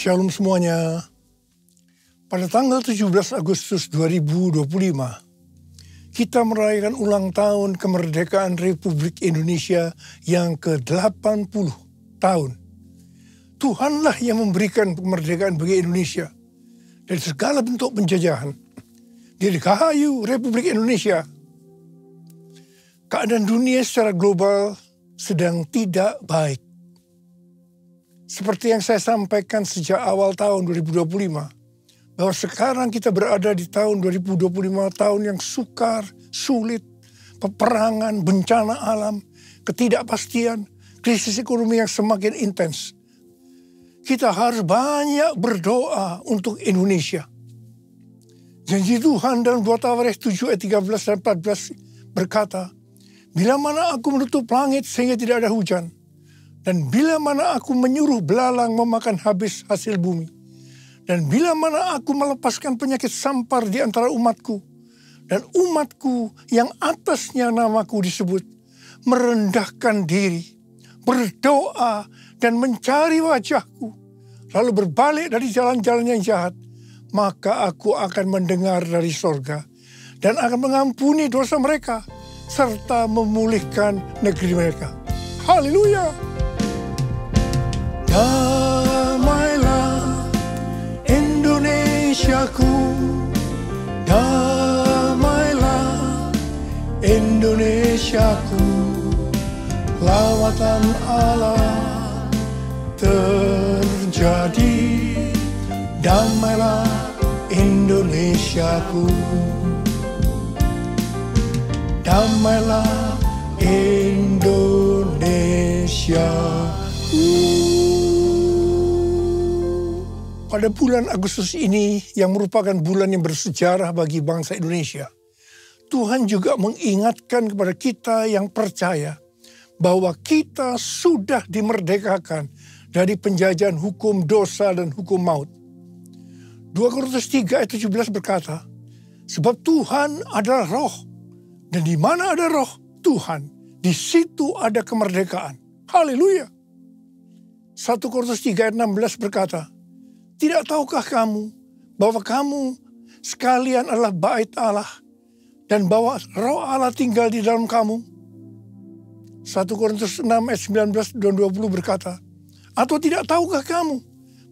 Shalom semuanya. Pada tanggal 17 Agustus 2025, kita merayakan ulang tahun kemerdekaan Republik Indonesia yang ke-80 tahun. Tuhanlah yang memberikan kemerdekaan bagi Indonesia dari segala bentuk penjajahan. Dirgahayu Republik Indonesia. Keadaan dunia secara global sedang tidak baik. Seperti yang saya sampaikan sejak awal tahun 2025, bahwa sekarang kita berada di tahun 2025, tahun yang sukar, sulit, peperangan, bencana alam, ketidakpastian, krisis ekonomi yang semakin intens. Kita harus banyak berdoa untuk Indonesia. Janji Tuhan dalam 2 Tawarekh 7 ayat 13 dan 14 berkata, "Bila mana aku menutup langit sehingga tidak ada hujan, dan bila mana aku menyuruh belalang memakan habis hasil bumi, dan bila mana aku melepaskan penyakit sampar di antara umatku, dan umatku yang atasnya namaku disebut, merendahkan diri, berdoa, dan mencari wajahku, lalu berbalik dari jalan-jalan yang jahat, maka aku akan mendengar dari sorga, dan akan mengampuni dosa mereka, serta memulihkan negeri mereka." Haleluya! Damailah Indonesiaku, damailah Indonesiaku, lawatan Allah terjadi, damailah Indonesiaku, damailah Indonesiaku. Pada bulan Agustus ini yang merupakan bulan yang bersejarah bagi bangsa Indonesia, Tuhan juga mengingatkan kepada kita yang percaya bahwa kita sudah dimerdekakan dari penjajahan hukum dosa dan hukum maut. 2 Korintus 3 ayat 17 berkata, "Sebab Tuhan adalah roh, dan di mana ada roh Tuhan, di situ ada kemerdekaan." Haleluya! 1 Korintus 3 ayat 16 berkata, "Tidak tahukah kamu bahwa kamu sekalian adalah bait Allah dan bahwa roh Allah tinggal di dalam kamu?" 1 Korintus 6 ayat 19 dan 20 berkata, "Atau tidak tahukah kamu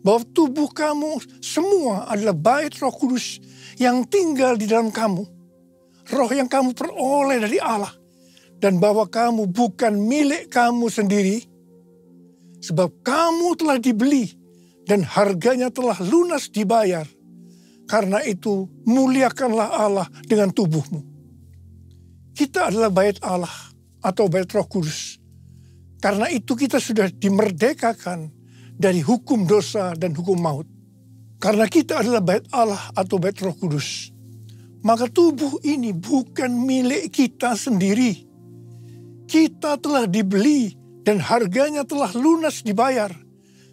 bahwa tubuh kamu semua adalah bait Roh Kudus yang tinggal di dalam kamu, roh yang kamu peroleh dari Allah, dan bahwa kamu bukan milik kamu sendiri, sebab kamu telah dibeli dan harganya telah lunas dibayar. Karena itu muliakanlah Allah dengan tubuhmu." Kita adalah bait Allah atau bait Roh Kudus. Karena itu kita sudah dimerdekakan dari hukum dosa dan hukum maut. Karena kita adalah bait Allah atau bait Roh Kudus, maka tubuh ini bukan milik kita sendiri. Kita telah dibeli dan harganya telah lunas dibayar.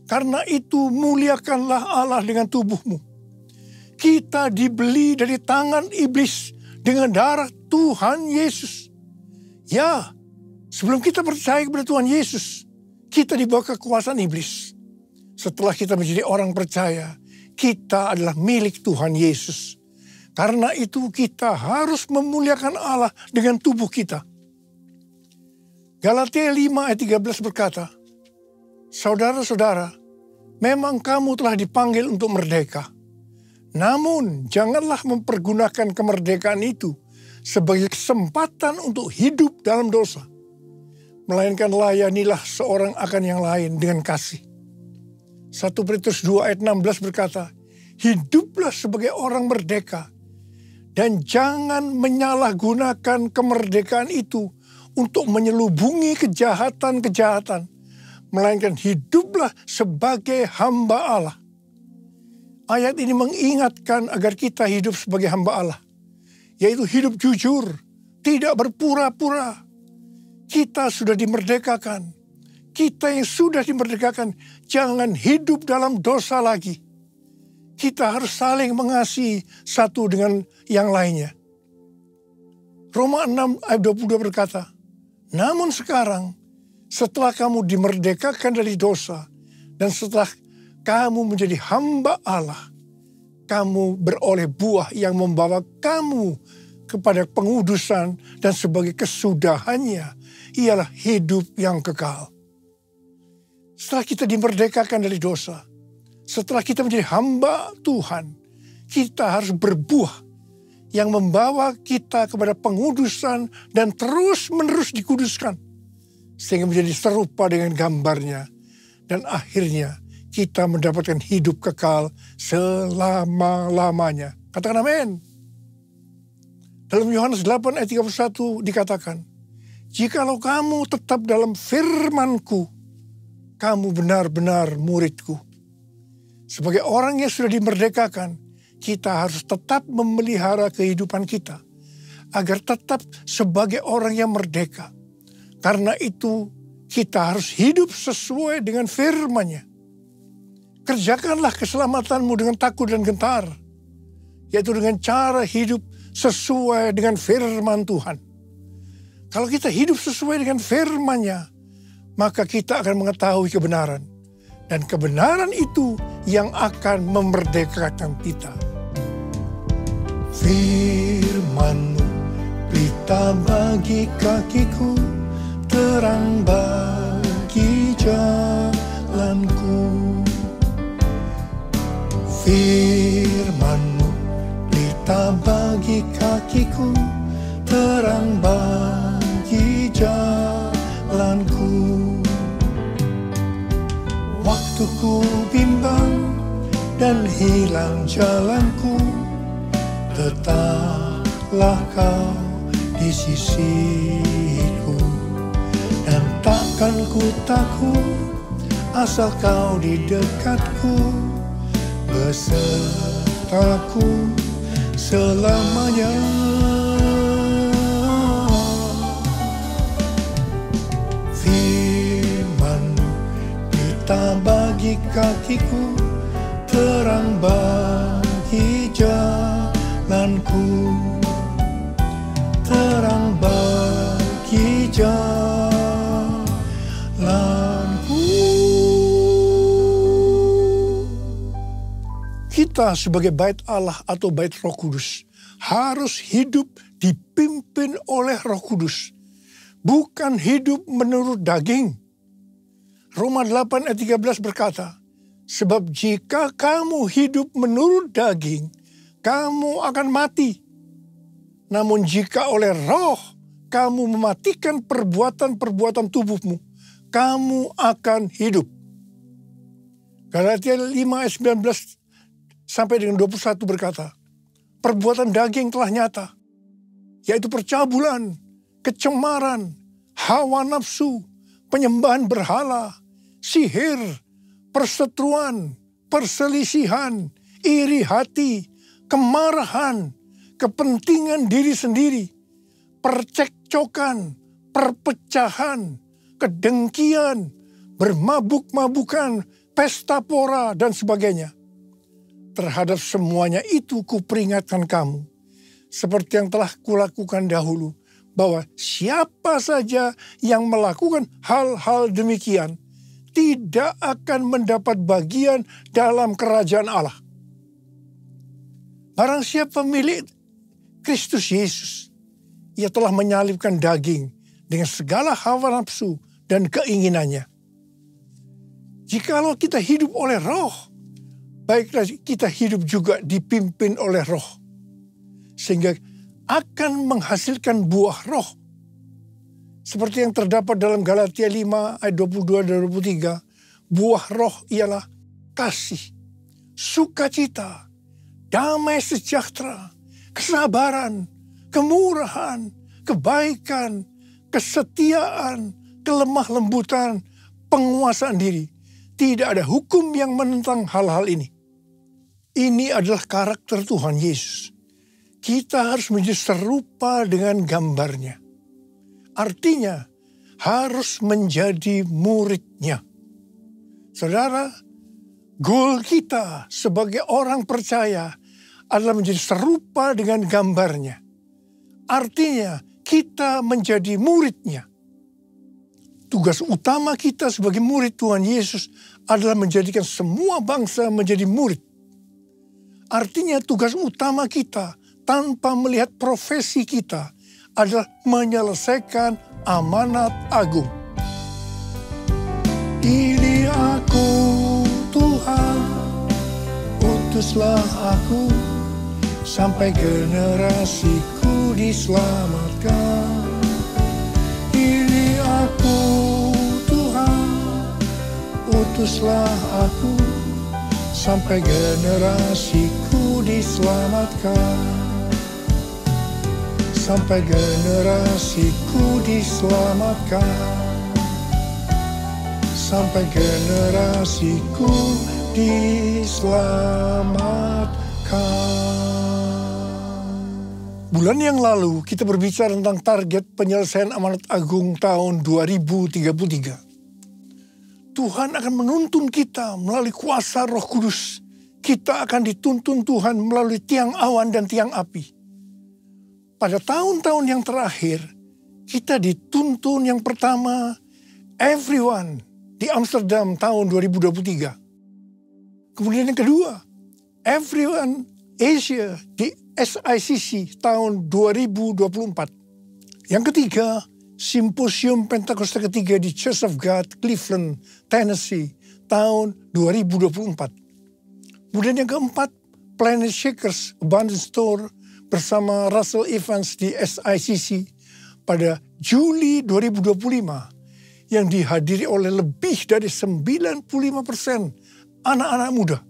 Karena itu muliakanlah Allah dengan tubuhmu. Kita dibeli dari tangan iblis dengan darah Tuhan Yesus. Ya, sebelum kita percaya kepada Tuhan Yesus, kita dibawa kekuasaan iblis. Setelah kita menjadi orang percaya, kita adalah milik Tuhan Yesus. Karena itu kita harus memuliakan Allah dengan tubuh kita. Galatia 5 ayat 13 berkata, "Saudara-saudara, memang kamu telah dipanggil untuk merdeka. Namun janganlah mempergunakan kemerdekaan itu sebagai kesempatan untuk hidup dalam dosa. Melainkan layanilah seorang akan yang lain dengan kasih." 1 Petrus 2 ayat 16 berkata, "Hiduplah sebagai orang merdeka, dan jangan menyalahgunakan kemerdekaan itu untuk menyelubungi kejahatan-kejahatan, melainkan hiduplah sebagai hamba Allah." Ayat ini mengingatkan agar kita hidup sebagai hamba Allah, yaitu hidup jujur, tidak berpura-pura. Kita sudah dimerdekakan. Kita yang sudah dimerdekakan, jangan hidup dalam dosa lagi. Kita harus saling mengasihi satu dengan yang lainnya. Roma 6 ayat 22 berkata, "Namun sekarang, setelah kamu dimerdekakan dari dosa, dan setelah kamu menjadi hamba Allah. Kamu beroleh buah yang membawa kamu kepada pengudusan, dan sebagai kesudahannya ialah hidup yang kekal. Setelah kita dimerdekakan dari dosa, setelah kita menjadi hamba Tuhan, kita harus berbuah yang membawa kita kepada pengudusan dan terus-menerus dikuduskan, sehingga menjadi serupa dengan gambarnya, dan akhirnya kita mendapatkan hidup kekal selama-lamanya. Katakan amin. Dalam Yohanes 8 ayat 31 dikatakan, jikalau kamu tetap dalam firman-Ku, kamu benar-benar murid-Ku. Sebagai orang yang sudah dimerdekakan, kita harus tetap memelihara kehidupan kita, agar tetap sebagai orang yang merdeka. Karena itu, kita harus hidup sesuai dengan firman-Nya. Kerjakanlah keselamatanmu dengan takut dan gentar, yaitu dengan cara hidup sesuai dengan firman Tuhan. Kalau kita hidup sesuai dengan firman-Nya, maka kita akan mengetahui kebenaran. Dan kebenaran itu yang akan memerdekakan kita. Firman-Mu pelita bagi kakiku, terang bagi jalanku. Firman-Mu pelita bagi kakiku, terang bagi jalanku. Waktu ku bimbang dan hilang jalanku, tetaplah Kau di sisiku. Dan takkan ku takut asal Kau di dekatku, besertaku selamanya. Firman-Mu pelita bagi kakiku, terang bagi jalanku, terang bagi jalanku. Kita sebagai bait Allah atau bait Roh Kudus harus hidup dipimpin oleh Roh Kudus, bukan hidup menurut daging. Roma 8 ayat 13 berkata, sebab jika kamu hidup menurut daging, kamu akan mati. Namun jika oleh Roh kamu mematikan perbuatan-perbuatan tubuhmu, kamu akan hidup. Galatia 5 ayat 19 sampai dengan 21 berkata, perbuatan daging telah nyata, yaitu percabulan, kecemaran, hawa nafsu, penyembahan berhala, sihir, perseteruan, perselisihan, iri hati, kemarahan, kepentingan diri sendiri, percekcokan, perpecahan, kedengkian, bermabuk-mabukan, pesta pora, dan sebagainya. Terhadap semuanya itu kuperingatkan kamu, seperti yang telah kulakukan dahulu, bahwa siapa saja yang melakukan hal-hal demikian tidak akan mendapat bagian dalam kerajaan Allah. Barang siapa milik Kristus Yesus, ia telah menyalibkan daging dengan segala hawa nafsu dan keinginannya. Jikalau kita hidup oleh Roh, baiklah kita hidup juga dipimpin oleh Roh, sehingga akan menghasilkan buah Roh. Seperti yang terdapat dalam Galatia 5 ayat 22 dan 23, buah Roh ialah kasih, sukacita, damai sejahtera, kesabaran, kemurahan, kebaikan, kesetiaan, kelemah lembutan, penguasaan diri. Tidak ada hukum yang menentang hal-hal ini. Ini adalah karakter Tuhan Yesus. Kita harus menjadi serupa dengan gambarnya. Artinya harus menjadi muridnya. Saudara, goal kita sebagai orang percaya adalah menjadi serupa dengan gambarnya. Artinya kita menjadi muridnya. tugas utama kita sebagai murid Tuhan Yesus adalah menjadikan semua bangsa menjadi murid. Artinya tugas utama kita tanpa melihat profesi kita adalah menyelesaikan amanat agung. Ini aku Tuhan, utuslah aku sampai generasiku diselamatkan. Ini aku Tuhan, utuslah aku sampai generasiku diselamatkan. Sampai generasiku diselamatkan. Sampai generasiku diselamatkan. Bulan yang lalu kita berbicara tentang target penyelesaian amanat agung tahun 2033. Tuhan akan menuntun kita melalui kuasa Roh Kudus. Kita akan dituntun Tuhan melalui tiang awan dan tiang api. Pada tahun-tahun yang terakhir, kita dituntun yang pertama, everyone di Amsterdam tahun 2023. Kemudian yang kedua, everyone Asia di SICC tahun 2024. Yang ketiga, Simposium Pentakosta ketiga di Church of God, Cleveland, Tennessee tahun 2024. Kemudian yang keempat, Planet Shakers Abundance Store bersama Russell Evans di SICC pada Juli 2025 yang dihadiri oleh lebih dari 95% anak-anak muda.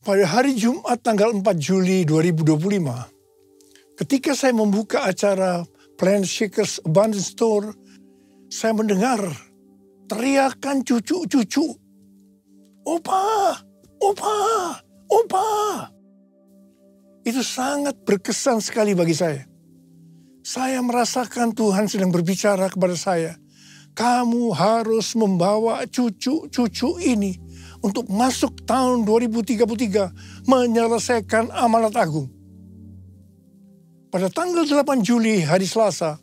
Pada hari Jumat tanggal 4 Juli 2025, ketika saya membuka acara Planet Shakers Abundance Store, saya mendengar teriakan cucu-cucu, "Opa, opa, opa." Itu sangat berkesan sekali bagi saya. Saya merasakan Tuhan sedang berbicara kepada saya, kamu harus membawa cucu-cucu ini untuk masuk tahun 2033 menyelesaikan amanat agung. Pada tanggal 8 Juli hari Selasa,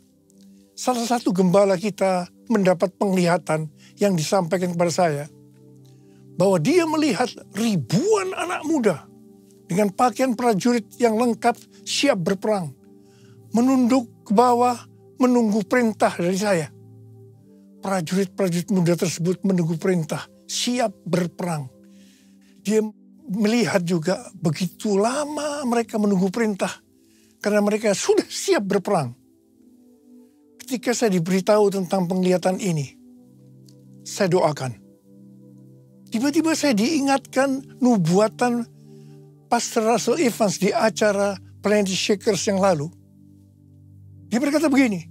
salah satu gembala kita mendapat penglihatan yang disampaikan kepada saya bahwa dia melihat ribuan anak muda dengan pakaian prajurit yang lengkap siap berperang, menunduk ke bawah menunggu perintah dari saya. Prajurit-prajurit muda tersebut menunggu perintah, siap berperang. Dia melihat juga begitu lama mereka menunggu perintah karena mereka sudah siap berperang. Ketika saya diberitahu tentang penglihatan ini, saya doakan. Tiba-tiba saya diingatkan nubuatan Pastor Russell Evans di acara Planet Shakers yang lalu. Dia berkata begini,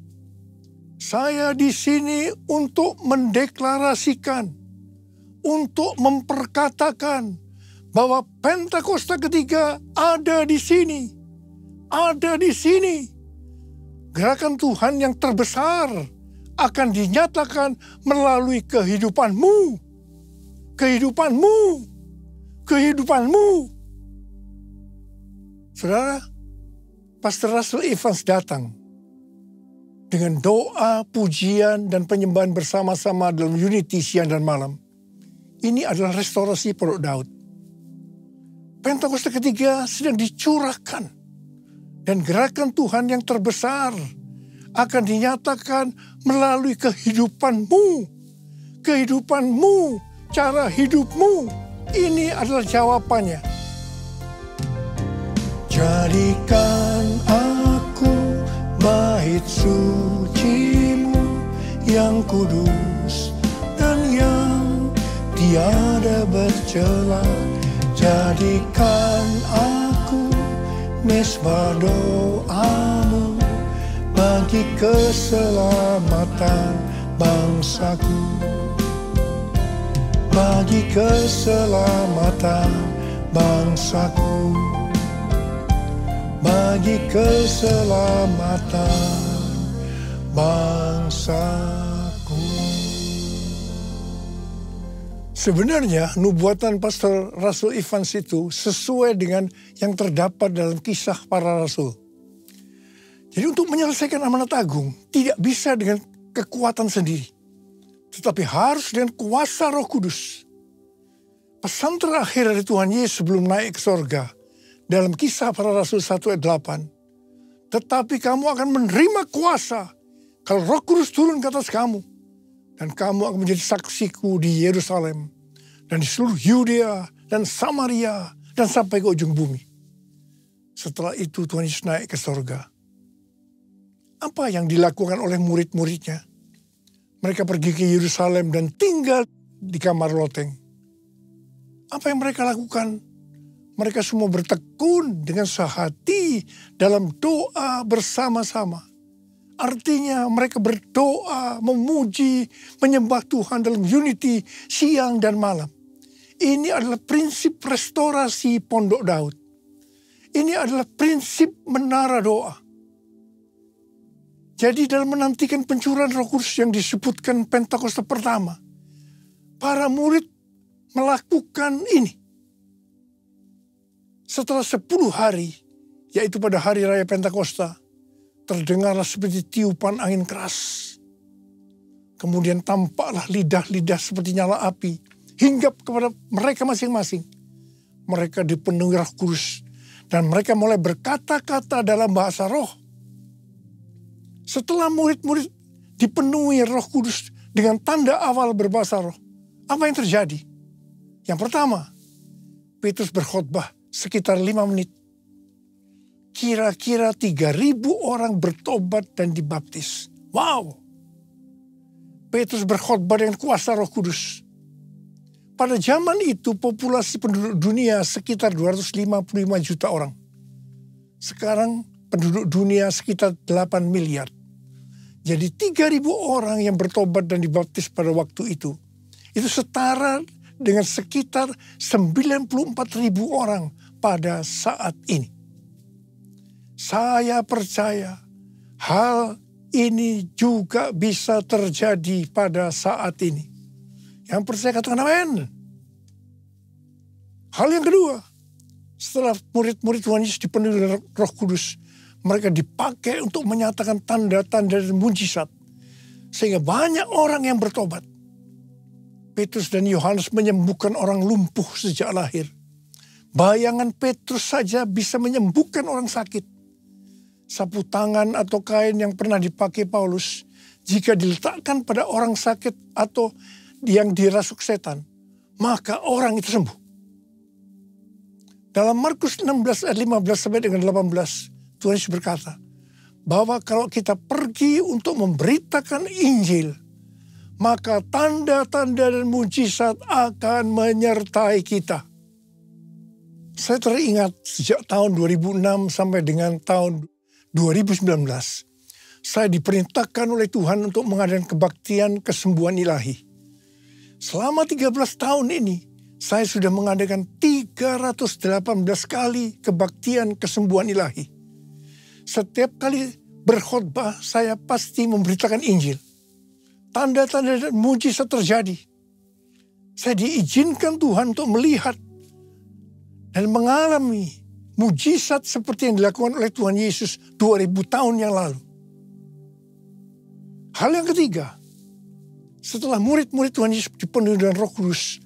saya di sini untuk mendeklarasikan, untuk memperkatakan bahwa Pentakosta ketiga ada di sini. Ada di sini. Gerakan Tuhan yang terbesar akan dinyatakan melalui kehidupanmu. Kehidupanmu. Kehidupanmu. Saudara, Pastor Russell Evans datang dengan doa, pujian, dan penyembahan bersama-sama dalam unity siang dan malam. Ini adalah restorasi Pondok Daud. Pentakosta ketiga sedang dicurahkan. Dan gerakan Tuhan yang terbesar akan dinyatakan melalui kehidupanmu. Kehidupanmu, cara hidupmu. Ini adalah jawabannya. Jadikan aku bait sucimu yang kudus dan yang tiada bercela. Jadikan aku mesbah doamu bagi keselamatan bangsaku. Bagi keselamatan bangsaku. Bagi keselamatan bangsaku. Sebenarnya nubuatan Pastor Russell Evans itu sesuai dengan yang terdapat dalam kisah para rasul. Jadi untuk menyelesaikan amanat agung tidak bisa dengan kekuatan sendiri. tetapi harus dengan kuasa Roh Kudus. Pesan terakhir dari Tuhan Yesus sebelum naik ke sorga, dalam Kisah Para Rasul 1 ayat 8. Tetapi kamu akan menerima kuasa kalau Roh Kudus turun ke atas kamu. Dan kamu akan menjadi saksiku di Yerusalem, dan di seluruh Yudea dan Samaria, dan sampai ke ujung bumi. Setelah itu Tuhan Yesus naik ke sorga. Apa yang dilakukan oleh murid-muridnya? Mereka pergi ke Yerusalem dan tinggal di kamar loteng. Apa yang mereka lakukan? Mereka semua bertekun dengan sehati dalam doa bersama-sama. Artinya mereka berdoa, memuji, menyembah Tuhan dalam unity siang dan malam. Ini adalah prinsip restorasi Pondok Daud. Ini adalah prinsip menara doa. Jadi dalam menantikan pencurahan Roh Kudus yang disebutkan Pentakosta pertama, para murid melakukan ini. Setelah 10 hari, yaitu pada hari raya Pentakosta, terdengarlah seperti tiupan angin keras. Kemudian tampaklah lidah-lidah seperti nyala api, hinggap kepada mereka masing-masing. Mereka dipenuhi Roh Kudus, dan mereka mulai berkata-kata dalam bahasa roh. Setelah murid-murid dipenuhi Roh Kudus dengan tanda awal berbahasa roh, apa yang terjadi? Yang pertama, Petrus berkhotbah sekitar 5 menit. Kira-kira 3.000 orang bertobat dan dibaptis. Wow! Petrus berkhotbah dengan kuasa Roh Kudus. Pada zaman itu populasi penduduk dunia sekitar 255 juta orang. Sekarang penduduk dunia sekitar 8 miliar. Jadi 3.000 orang yang bertobat dan dibaptis pada waktu itu. Itu setara dengan sekitar 94.000 orang pada saat ini. Saya percaya hal ini juga bisa terjadi pada saat ini. Yang percaya katakan amin. Hal yang kedua, setelah murid-murid Tuhan Yesus dipenuhi dengan Roh Kudus, mereka dipakai untuk menyatakan tanda-tanda dan mujizat. Sehingga banyak orang yang bertobat. Petrus dan Yohanes menyembuhkan orang lumpuh sejak lahir. Bayangan Petrus saja bisa menyembuhkan orang sakit. Sapu tangan atau kain yang pernah dipakai Paulus, jika diletakkan pada orang sakit atau yang dirasuk setan, maka orang itu sembuh. Dalam Markus 16 ayat 15 sampai dengan 18, Tuhan Yesus berkata, bahwa kalau kita pergi untuk memberitakan Injil, maka tanda-tanda dan mujizat akan menyertai kita. Saya teringat sejak tahun 2006 sampai dengan tahun 2019, saya diperintahkan oleh Tuhan untuk mengadakan kebaktian kesembuhan ilahi. Selama 13 tahun ini, saya sudah mengadakan 318 kali kebaktian kesembuhan ilahi. Setiap kali berkhotbah, saya pasti memberitakan Injil. Tanda-tanda dan mujizat terjadi. Saya diizinkan Tuhan untuk melihat dan mengalami mujizat seperti yang dilakukan oleh Tuhan Yesus 2000 tahun yang lalu. Hal yang ketiga, setelah murid-murid Tuhan Yesus dipenuhi dengan Roh Kudus,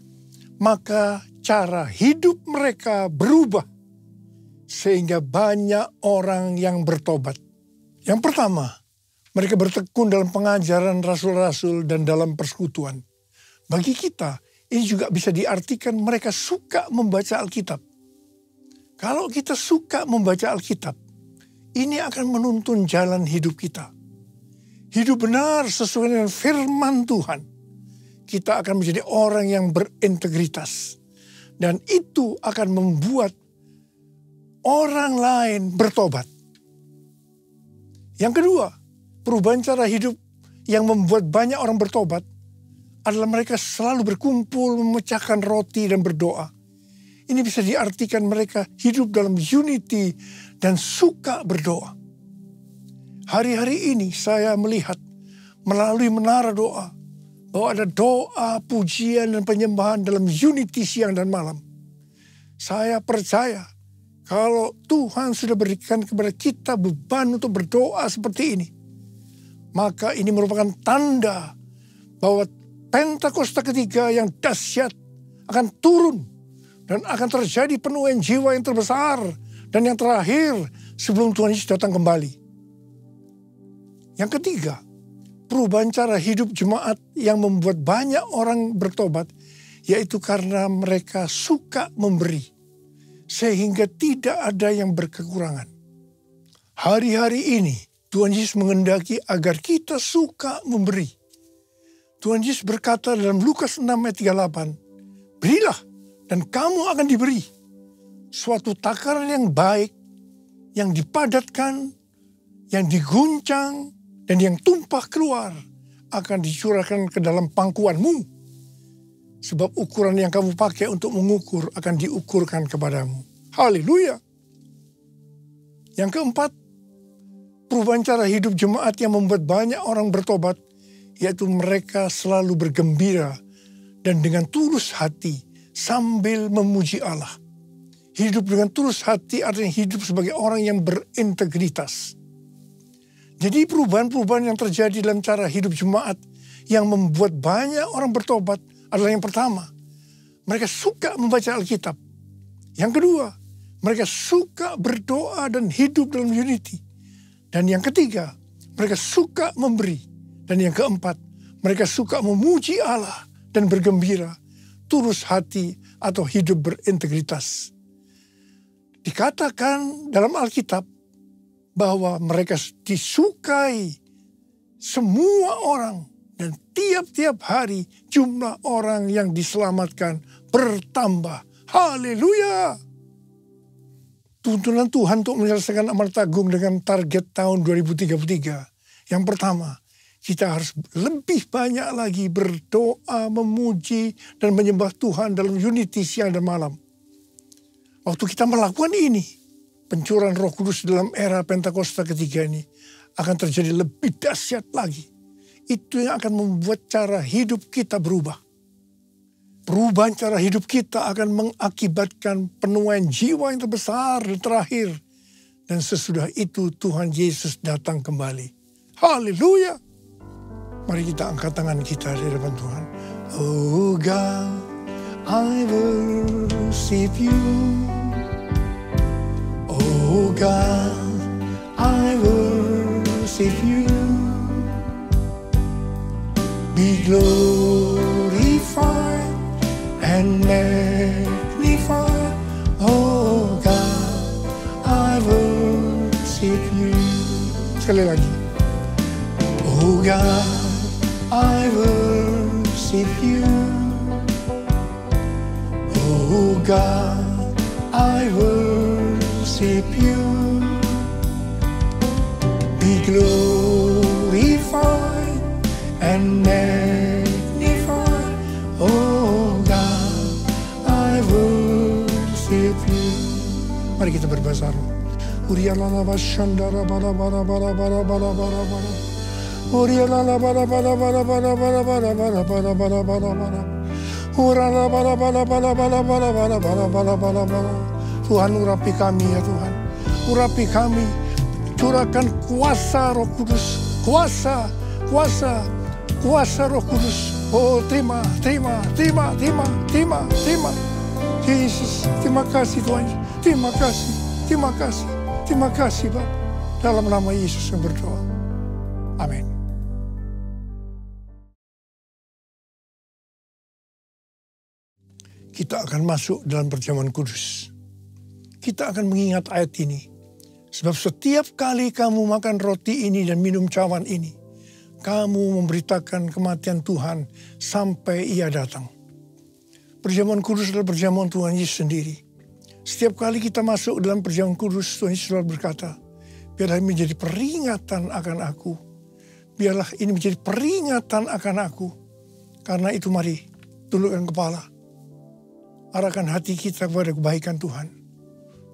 maka cara hidup mereka berubah sehingga banyak orang yang bertobat. Yang pertama, mereka bertekun dalam pengajaran rasul-rasul dan dalam persekutuan. Bagi kita, ini juga bisa diartikan mereka suka membaca Alkitab. Kalau kita suka membaca Alkitab, ini akan menuntun jalan hidup kita. Hidup benar sesuai dengan firman Tuhan. Kita akan menjadi orang yang berintegritas. Dan itu akan membuat orang lain bertobat. Yang kedua, perubahan cara hidup yang membuat banyak orang bertobat adalah mereka selalu berkumpul, memecahkan roti dan berdoa. Ini bisa diartikan mereka hidup dalam unity dan suka berdoa. Hari-hari ini saya melihat melalui menara doa bahwa ada doa, pujian, dan penyembahan dalam unity siang dan malam. Saya percaya kalau Tuhan sudah berikan kepada kita beban untuk berdoa seperti ini, maka ini merupakan tanda bahwa Pentakosta ketiga yang dahsyat akan turun. Dan akan terjadi penuaian jiwa yang terbesar dan yang terakhir sebelum Tuhan Yesus datang kembali. Yang ketiga, perubahan cara hidup jemaat yang membuat banyak orang bertobat, yaitu karena mereka suka memberi, sehingga tidak ada yang berkekurangan. Hari-hari ini Tuhan Yesus menghendaki agar kita suka memberi. Tuhan Yesus berkata dalam Lukas 6 ayat 38, berilah dan kamu akan diberi. Suatu takaran yang baik, yang dipadatkan, yang diguncang, dan yang tumpah keluar akan dicurahkan ke dalam pangkuanmu. Sebab ukuran yang kamu pakai untuk mengukur akan diukurkan kepadamu. Haleluya. Yang keempat, perubahan cara hidup jemaat yang membuat banyak orang bertobat, yaitu mereka selalu bergembira dan dengan tulus hati sambil memuji Allah. Hidup dengan tulus hati artinya hidup sebagai orang yang berintegritas. Jadi perubahan-perubahan yang terjadi dalam cara hidup jemaat yang membuat banyak orang bertobat adalah yang pertama, mereka suka membaca Alkitab. Yang kedua, mereka suka berdoa dan hidup dalam unity. Dan yang ketiga, mereka suka memberi. Dan yang keempat, mereka suka memuji Allah dan bergembira, tulus hati atau hidup berintegritas. Dikatakan dalam Alkitab bahwa mereka disukai semua orang dan tiap-tiap hari jumlah orang yang diselamatkan bertambah. Haleluya! Tuntunan Tuhan untuk menyelesaikan amanat agung dengan target tahun 2033. Yang pertama, kita harus lebih banyak lagi berdoa, memuji, dan menyembah Tuhan dalam unity siang dan malam. Waktu kita melakukan ini, pencurahan Roh Kudus dalam era Pentakosta ketiga ini akan terjadi lebih dahsyat lagi. Itu yang akan membuat cara hidup kita berubah. Perubahan cara hidup kita akan mengakibatkan penuaian jiwa yang terbesar dan terakhir. Dan sesudah itu Tuhan Yesus datang kembali. Haleluya! Mari kita angkat tangan kita di depan Tuhan. Oh God, I worship you. Oh God, I worship you. Be glorified and magnified. Oh God, I worship you. Sekali lagi. Oh God, I worship you. Oh God, I worship you. Be glorified and magnified. Oh God, I worship you. Mari kita berbahasa roh. Urialala bashandara bara bara bara bara bara bara bara. Urialala bara bara bara bara bara bara bara bara bara bara bara. Urala bara bara bara bara bara bara bara bara bara bara. Tuhan urapi kami ya Tuhan. Urapi kami. Curahkan kuasa Roh Kudus. Kuasa, kuasa, kuasa Roh Kudus. Oh terima, terima, terima, terima, terima, terima. Yesus, terima kasih Tuhan. Terima kasih, terima kasih, terima kasih Bapak. Dalam nama Yesus yang berdoa. Amin. Kita akan masuk dalam perjamuan kudus. Kita akan mengingat ayat ini. Sebab setiap kali kamu makan roti ini dan minum cawan ini, kamu memberitakan kematian Tuhan sampai Ia datang. Perjamuan kudus adalah perjamuan Tuhan Yesus sendiri. Setiap kali kita masuk dalam perjamuan kudus, Tuhan Yesus selalu berkata, biarlah ini menjadi peringatan akan aku. Biarlah ini menjadi peringatan akan aku. Karena itu mari, tundukkan kepala. Arahkan hati kita kepada kebaikan Tuhan.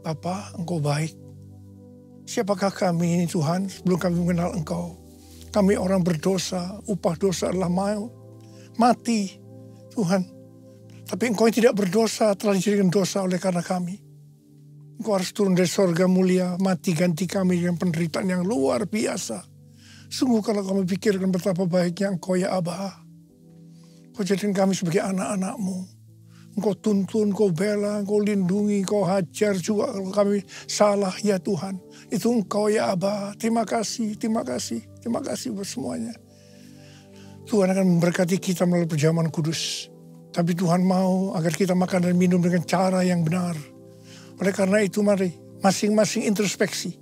Bapa, Engkau baik. Siapakah kami ini Tuhan sebelum kami mengenal Engkau? Kami orang berdosa, upah dosa adalah mati Tuhan. Tapi Engkau yang tidak berdosa telah dijadikan dosa oleh karena kami. Engkau harus turun dari sorga mulia, mati ganti kami dengan penderitaan yang luar biasa. Sungguh kalau kami pikirkan betapa baiknya Engkau ya Aba. Kau jadikan kami sebagai anak-anak-Mu. Engkau tuntun, Engkau bela, Engkau lindungi, Engkau hajar juga kalau kami salah ya Tuhan. Itu Engkau ya Aba. Terima kasih, terima kasih, terima kasih buat semuanya. Tuhan akan memberkati kita melalui perjamuan kudus. Tapi Tuhan mau agar kita makan dan minum dengan cara yang benar. Oleh karena itu mari masing-masing introspeksi.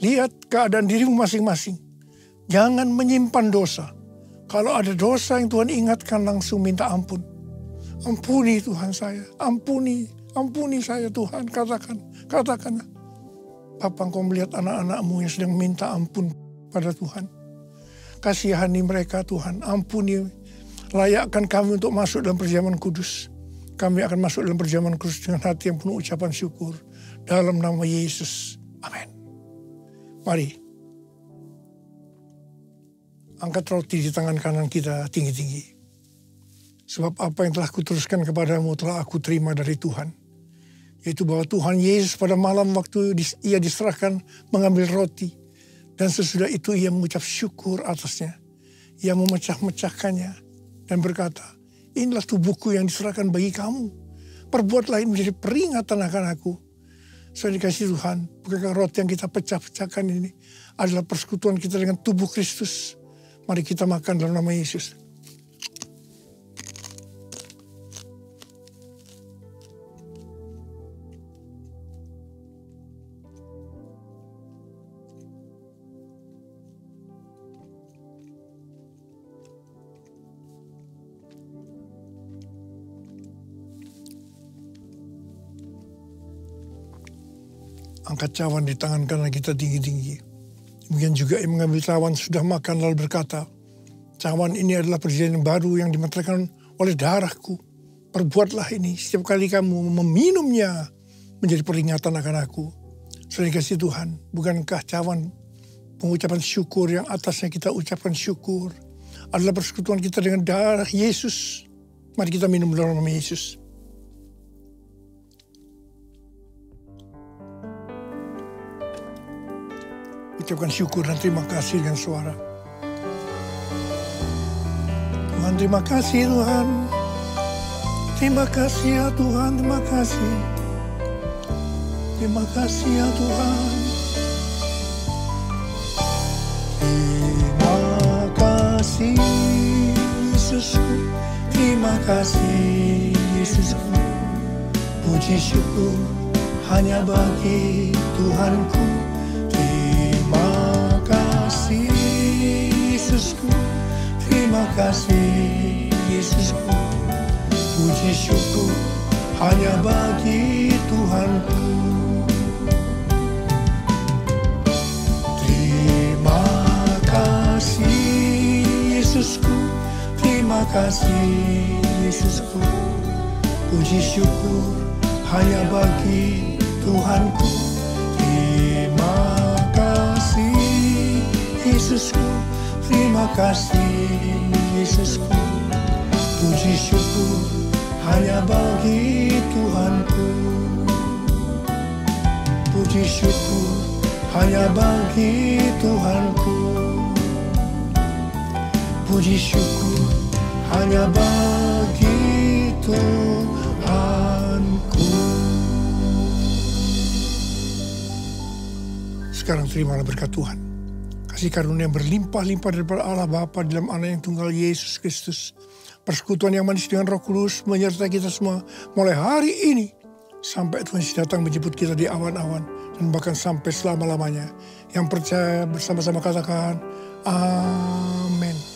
Lihat keadaan dirimu masing-masing. Jangan menyimpan dosa. Kalau ada dosa yang Tuhan ingatkan langsung minta ampun. Ampuni Tuhan saya. Ampuni saya Tuhan. Katakan. Bapa, Engkau melihat anak-anak-Mu yang sedang minta ampun pada Tuhan. Kasihani mereka Tuhan. Ampuni. Layakkan kami untuk masuk dalam perjamuan kudus. Kami akan masuk dalam perjamuan kudus dengan hati yang penuh ucapan syukur. Dalam nama Yesus. Amin. Mari. Angkat roti di tangan kanan kita tinggi-tinggi. Sebab apa yang telah kuteruskan kepadamu telah aku terima dari Tuhan. Yaitu bahwa Tuhan Yesus pada malam waktu ia diserahkan mengambil roti. Dan sesudah itu ia mengucap syukur atasnya. Ia memecah-mecahkannya. Dan berkata, inilah tubuhku yang diserahkan bagi kamu. Perbuatlah ini menjadi peringatan akan aku. Saya dikasih Tuhan, bukankah roti yang kita pecah-pecahkan ini adalah persekutuan kita dengan tubuh Kristus. Mari kita makan dalam nama Yesus. Angkat cawan di tangan kanan kita tinggi-tinggi. Demikian juga yang mengambil cawan sudah makan lalu berkata, cawan ini adalah perjanjian baru yang dimeteraikan oleh darahku. Perbuatlah ini setiap kali kamu meminumnya menjadi peringatan akan aku. Saudara kasih Tuhan, bukankah cawan pengucapan syukur yang atasnya kita ucapkan syukur adalah persekutuan kita dengan darah Yesus. Mari kita minum dalam nama Yesus. Ucapkan syukur dan terima kasih dengan suara. Tuhan, terima kasih Tuhan. Terima kasih ya Tuhan, terima kasih. Terima kasih ya Tuhan. Terima kasih Yesusku. Terima kasih Yesusku. Puji syukur hanya bagi Tuhanku. Yesusku, terima kasih Yesusku. Puji syukur hanya bagi Tuhanku. Terima kasih Yesusku. Terima kasih Yesusku. Puji syukur hanya bagi Tuhanku. Terima kasih Yesusku. Terima kasih Yesusku. Puji syukur hanya bagi Tuhanku. Puji syukur hanya bagi Tuhanku. Puji syukur hanya bagi Tuhanku. Sekarang terimalah berkat Tuhan. Kasih karunia yang berlimpah-limpah daripada Allah Bapa dalam Anak yang tunggal Yesus Kristus. Persekutuan yang manis dengan Roh Kudus menyertai kita semua mulai hari ini sampai Tuhan Yesus datang menjemput kita di awan-awan dan bahkan sampai selama-lamanya. Yang percaya bersama-sama katakan amin.